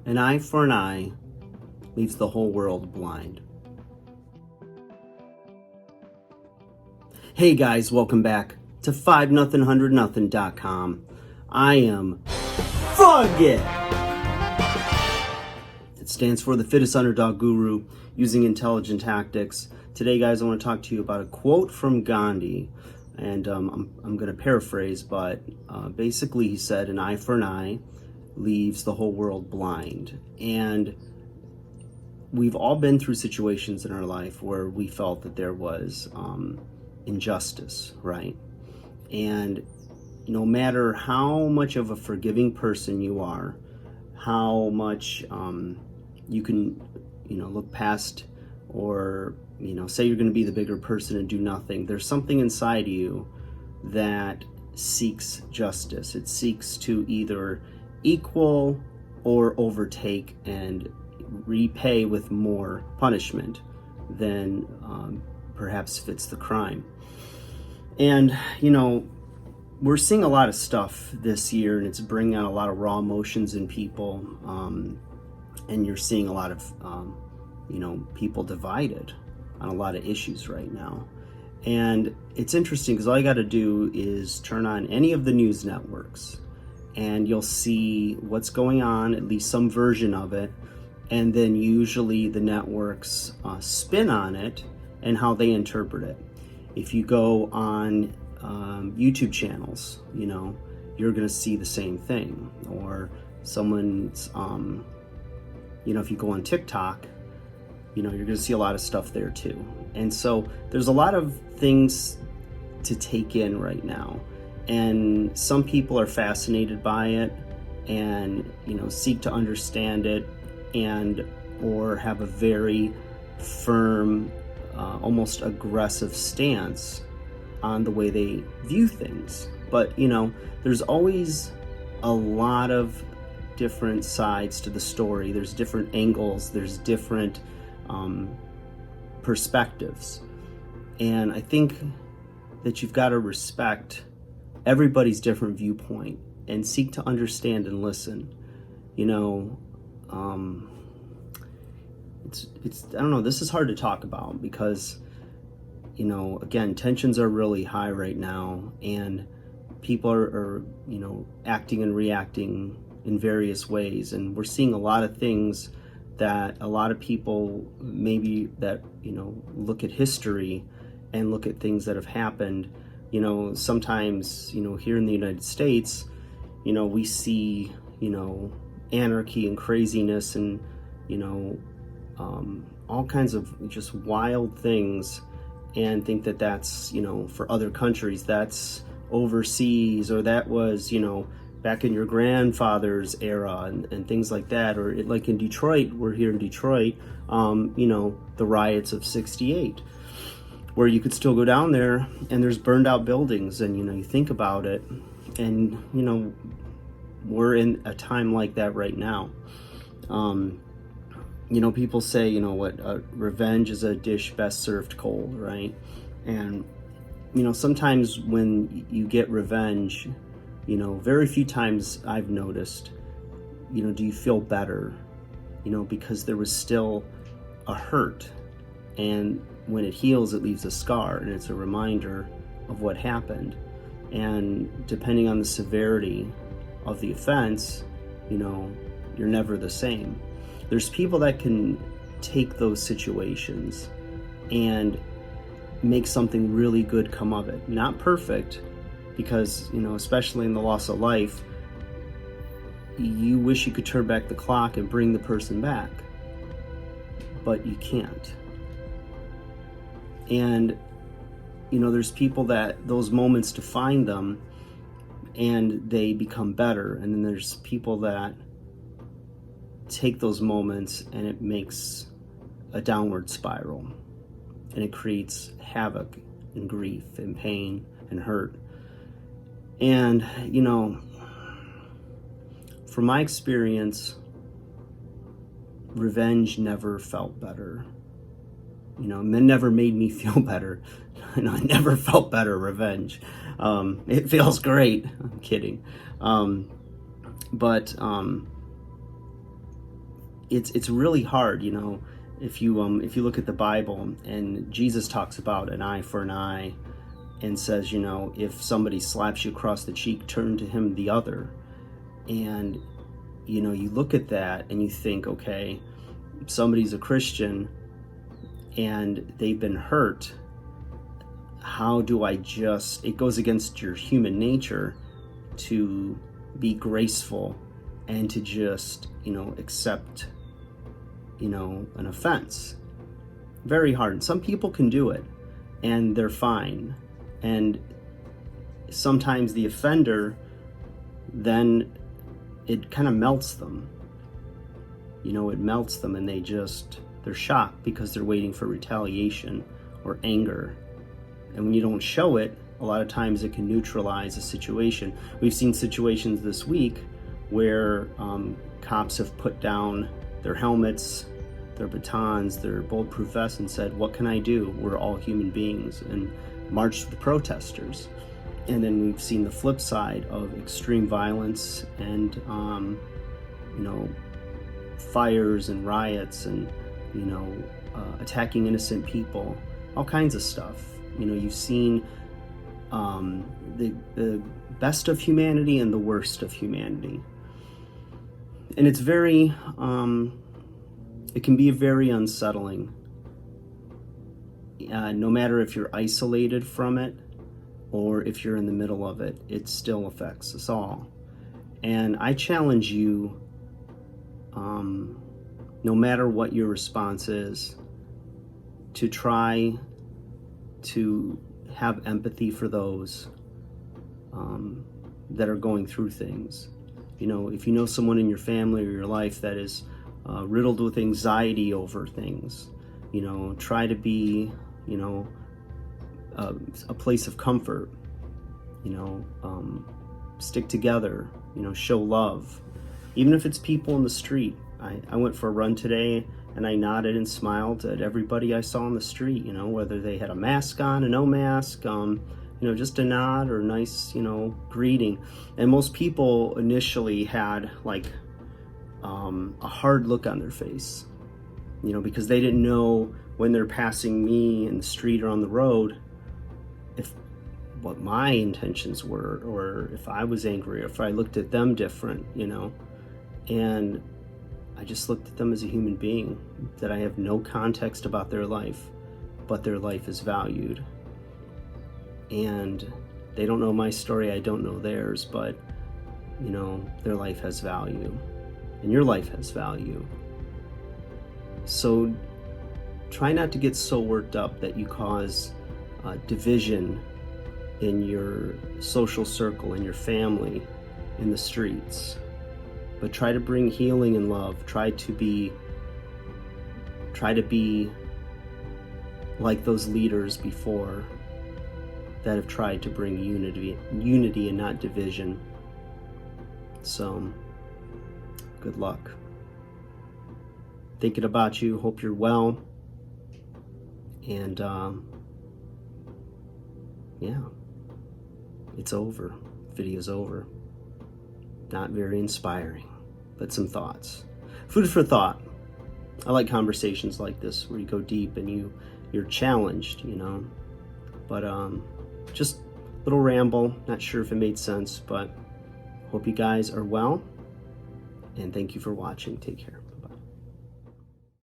An eye for an eye leaves the whole world blind. Hey guys, welcome back to 5nothing100nothing.com. I am Fugit. It stands for the fittest underdog guru using intelligent tactics. Today, guys, I want to talk to you about a quote from Gandhi. And I'm going to paraphrase, but basically he said, an eye for an eye leaves the whole world blind. And we've all been through situations in our life where we felt that there was injustice, right? And no matter how much of a forgiving person you are, how much you can, look past or, say you're going to be the bigger person and do nothing, there's something inside you that seeks justice. It seeks to either equal or overtake and repay with more punishment than perhaps fits the crime. And, we're seeing a lot of stuff this year, and it's bringing out a lot of raw emotions in people. And you're seeing a lot of, people divided on a lot of issues right now. And it's interesting because all you got to do is turn on any of the news networks and you'll see what's going on, at least some version of it. And then usually the networks spin on it and how they interpret it. If you go on YouTube channels, you're going to see the same thing. Or someone's, if you go on TikTok, you're going to see a lot of stuff there too. And so there's a lot of things to take in right now. And some people are fascinated by it and, seek to understand it and or have a very firm, almost aggressive stance on the way they view things. But, there's always a lot of different sides to the story. There's different angles. There's different perspectives. And I think that you've got to respect everybody's different viewpoint and seek to understand and listen. It's I don't know, this is hard to talk about because, again, tensions are really high right now, and people are acting and reacting in various ways. And we're seeing a lot of things that a lot of people maybe that, look at history and look at things that have happened, sometimes, here in the United States, we see, anarchy and craziness and, all kinds of just wild things, and think that that's, for other countries, that's overseas, or that was, back in your grandfather's era and things like that. Or like in Detroit, we're here in Detroit, the riots of '68, where you could still go down there and there's burned out buildings, and, you think about it, and, we're in a time like that right now. People say, revenge is a dish best served cold, right? And, sometimes when you get revenge, very few times I've noticed, do you feel better, because there was still a hurt. And when it heals, it leaves a scar, and it's a reminder of what happened. And depending on the severity of the offense, you're never the same. There's people that can take those situations and make something really good come of it. Not perfect, because, especially in the loss of life, you wish you could turn back the clock and bring the person back, but you can't. And, there's people that those moments define them and they become better. And then there's people that take those moments and it makes a downward spiral, and it creates havoc and grief and pain and hurt. And, from my experience, revenge never felt better. It never made me feel better. I never felt better, revenge. It feels great. I'm kidding. But it's really hard, you know, if you look at the Bible, and Jesus talks about an eye for an eye, and says, you know, if somebody slaps you across the cheek, turn to him the other. And you know, you look at that and you think, okay, somebody's a Christian and they've been hurt. How do I just, it goes against your human nature to be graceful and to just, you know, accept, you know, an offense. Very hard. And some people can do it and they're fine. And sometimes the offender, then it kind of melts them. You know, it melts them, and they're shocked because they're waiting for retaliation or anger. And when you don't show it, a lot of times it can neutralize a situation. We've seen situations this week where cops have put down their helmets, their batons, their bulletproof vests, and said, what can I do? We're all human beings, and marched with the protesters. And then we've seen the flip side of extreme violence and, you know, fires and riots and, you know, attacking innocent people, all kinds of stuff. You know, you've seen the best of humanity and the worst of humanity. And it's very, it can be very unsettling. No matter if you're isolated from it or if you're in the middle of it, it still affects us all. And I challenge you, no matter what your response is, to try to have empathy for those that are going through things. You know, if you know someone in your family or your life that is riddled with anxiety over things, you know, try to be, you know, a place of comfort, you know, stick together, you know, show love. Even if it's people in the street. I went for a run today and I nodded and smiled at everybody I saw on the street, you know, whether they had a mask on, a no mask, you know, just a nod or a nice, you know, greeting. And most people initially had like a hard look on their face, you know, because they didn't know when they're passing me in the street or on the road if what my intentions were, or if I was angry, or if I looked at them different, you know. And I just looked at them as a human being, that I have no context about their life, but their life is valued. And they don't know my story, I don't know theirs, but, you know, their life has value. And your life has value. So try not to get so worked up that you cause division in your social circle, in your family, in the streets. But try to bring healing and love. Try to be like those leaders before that have tried to bring unity and not division. So, good luck. Thinking about you, hope you're well. And yeah, it's over. Video's over. Not very inspiring, but some thoughts. Food for thought. I like conversations like this where you go deep and you're challenged, you know. But just a little ramble. Not sure if it made sense, but hope you guys are well. And thank you for watching. Take care.